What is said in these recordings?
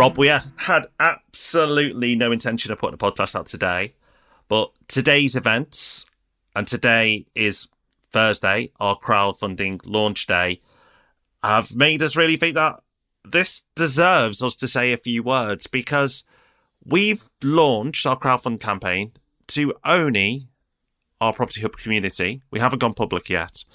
Rob, we had absolutely no intention of putting a podcast out today, but today's events, and today is Thursday, our crowdfunding launch day, have made us really think that this deserves us to say a few words, because we've launched our crowdfund campaign to only our Property Hub community. We haven't gone public yet.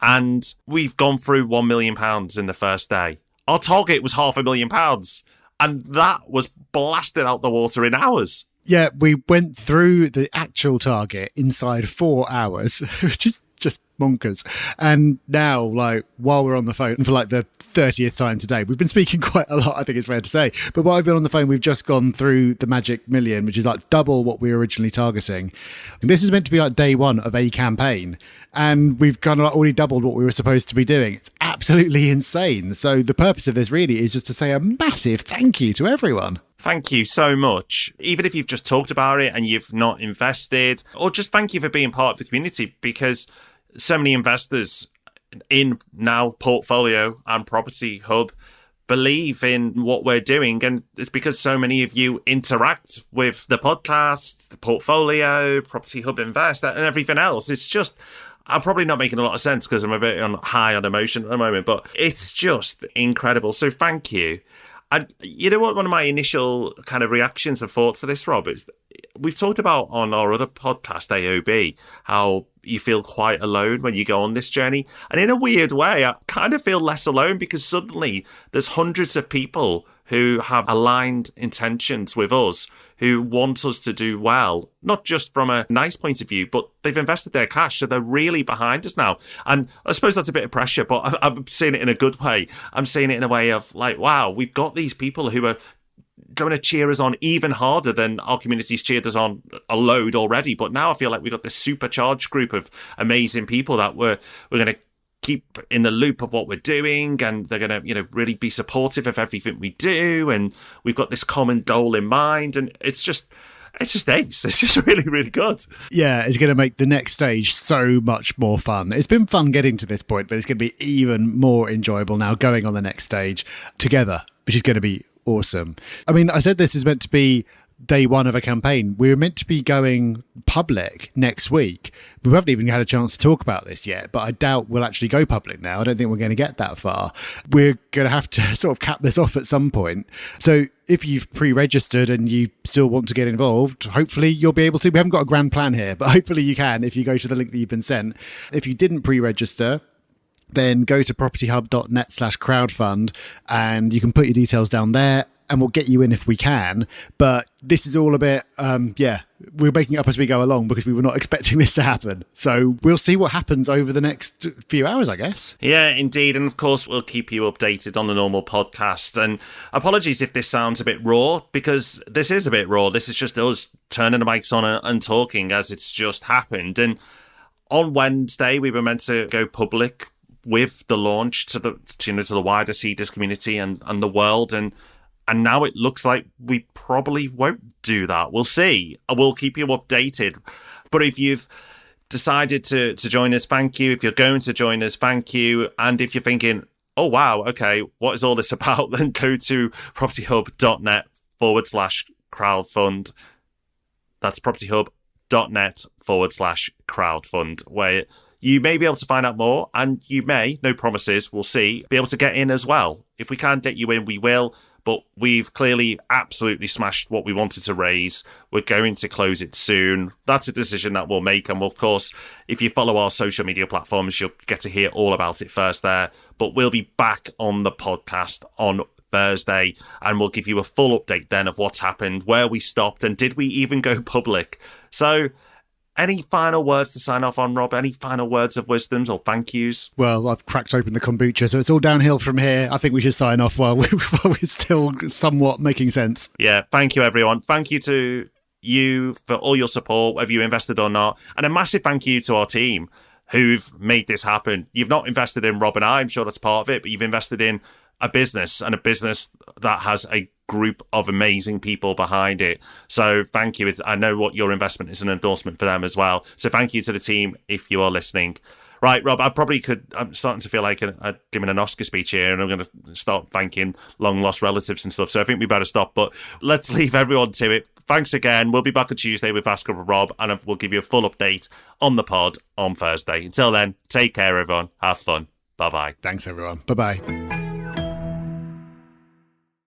And we've gone through £1 million in the first day. Our target was £500,000. And that was blasted out the water in hours. Yeah, we went through the actual target inside 4 hours, which is just bonkers. And now, like, while we're on the phone for like the 30th time today, we've been speaking quite a lot, I think it's fair to say. But while I've been on the phone, we've just gone through the magic million, which is like double what we were originally targeting. And this is meant to be like day one of a campaign. And we've kind of like already doubled what we were supposed to be doing. It's absolutely insane. So the purpose of this really is just to say a massive thank you to everyone. Thank you so much. Even if you've just talked about it and you've not invested, or just thank you for being part of the community, because so many investors in now Portfolio and Property Hub believe in what we're doing. And it's because so many of you interact with the podcast, the Portfolio, Property Hub Invest, and everything else. It's just, I'm probably not making a lot of sense because I'm a bit high on emotion at the moment, but it's just incredible. So thank you. And you know what, one of my initial kind of reactions and thoughts to this, Rob, is we've talked about on our other podcast, AOB, how you feel quite alone when you go on this journey. And in a weird way, I kind of feel less alone, because suddenly there's hundreds of people who have aligned intentions with us, who want us to do well, not just from a nice point of view, but they've invested their cash, so they're really behind us now. And I suppose that's a bit of pressure, but I'm seeing it in a good way. I'm seeing it in a way of like, wow, we've got these people who are going to cheer us on even harder than our community's cheered us on a load already. But now I feel like we've got this supercharged group of amazing people that we're going to keep in the loop of what we're doing, and they're going to, really be supportive of everything we do. And we've got this common goal in mind, and it's just ace. It's just really, really good. Yeah, it's going to make the next stage so much more fun. It's been fun getting to this point, but it's going to be even more enjoyable now going on the next stage together, which is going to be awesome. I mean, I said this is meant to be day one of a campaign. We were meant to be going public next week. We haven't even had a chance to talk about this yet, but I doubt we'll actually go public now. I don't think we're going to get that far. We're going to have to sort of cap this off at some point. So if you've pre-registered and you still want to get involved, hopefully you'll be able to. We haven't got a grand plan here, but hopefully you can if you go to the link that you've been sent. If you didn't pre-register, then go to propertyhub.net/crowdfund and you can put your details down there, and we'll get you in if we can. But this is all a bit, we're making it up as we go along, because we were not expecting this to happen. So we'll see what happens over the next few hours, I guess. Yeah, indeed. And of course, we'll keep you updated on the normal podcast. And apologies if this sounds a bit raw, because this is a bit raw. This is just us turning the mics on and talking as it's just happened. And on Wednesday, we were meant to go public with the launch to the wider Seeders community and the world. And now it looks like we probably won't do that. We'll see. We'll keep you updated. But if you've decided to join us, thank you. If you're going to join us, thank you. And if you're thinking, oh, wow, okay, what is all this about? Then go to propertyhub.net/crowdfund. That's propertyhub.net/crowdfund, where you may be able to find out more, and you may, no promises, we'll see, be able to get in as well. If we can't get you in, we will. But we've clearly absolutely smashed what we wanted to raise. We're going to close it soon. That's a decision that we'll make. And of course, if you follow our social media platforms, you'll get to hear all about it first there. But we'll be back on the podcast on Thursday, and we'll give you a full update then of what's happened, where we stopped, and did we even go public. So any final words to sign off on, Rob? Any final words of wisdoms or thank yous? Well, I've cracked open the kombucha, so it's all downhill from here. I think we should sign off while we're still somewhat making sense. Yeah, thank you, everyone. Thank you to you for all your support, whether you invested or not. And a massive thank you to our team who've made this happen. You've not invested in Rob and I'm sure that's part of it, but you've invested in a business, and a business that has a group of amazing people behind it. So thank you. I know what your investment is an endorsement for them as well. So thank you to the team if you are listening. Right, Rob, I'm starting to feel like I'm giving an Oscar speech here, and I'm going to start thanking long-lost relatives and stuff, so I think we better stop, but let's leave everyone to it. Thanks again. We'll be back on Tuesday with Ask Rob, and we'll give you a full update on the pod on Thursday. Until then, take care, everyone. Have fun. Bye-bye. Thanks, everyone. Bye-bye.